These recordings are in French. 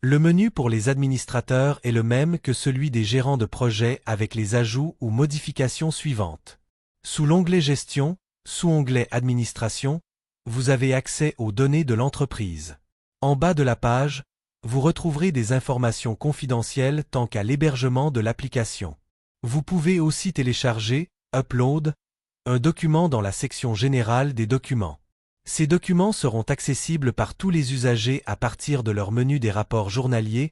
Le menu pour les administrateurs est le même que celui des gérants de projet avec les ajouts ou modifications suivantes. Sous l'onglet Gestion, sous-onglet Administration, vous avez accès aux données de l'entreprise. En bas de la page, vous retrouverez des informations confidentielles tant qu'à l'hébergement de l'application. Vous pouvez aussi télécharger, upload, un document dans la section générale des documents. Ces documents seront accessibles par tous les usagers à partir de leur menu des rapports journaliers,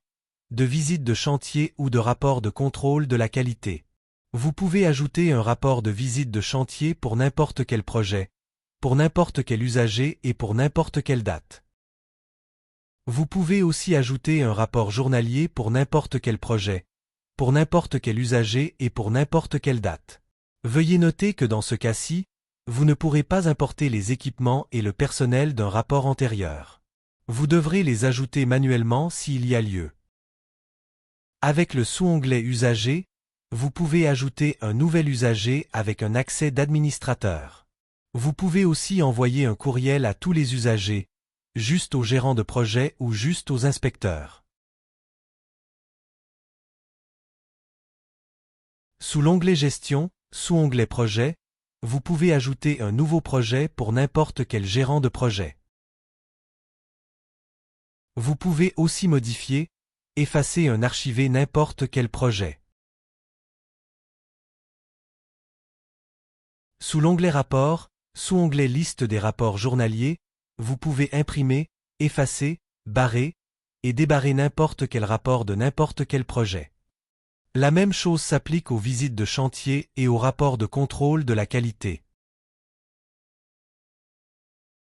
de visites de chantier ou de rapports de contrôle de la qualité. Vous pouvez ajouter un rapport de visite de chantier pour n'importe quel projet, pour n'importe quel usager et pour n'importe quelle date. Vous pouvez aussi ajouter un rapport journalier pour n'importe quel projet, pour n'importe quel usager et pour n'importe quelle date. Veuillez noter que dans ce cas-ci, vous ne pourrez pas importer les équipements et le personnel d'un rapport antérieur. Vous devrez les ajouter manuellement s'il y a lieu. Avec le sous-onglet Usager, vous pouvez ajouter un nouvel usager avec un accès d'administrateur. Vous pouvez aussi envoyer un courriel à tous les usagers, juste aux gérants de projet ou juste aux inspecteurs. Sous l'onglet Gestion, sous-onglet Projet, vous pouvez ajouter un nouveau projet pour n'importe quel gérant de projet. Vous pouvez aussi modifier, effacer un archiver n'importe quel projet. Sous l'onglet Rapport, sous-onglet Liste des rapports journaliers, vous pouvez imprimer, effacer, barrer et débarrer n'importe quel rapport de n'importe quel projet. La même chose s'applique aux visites de chantier et aux rapports de contrôle de la qualité.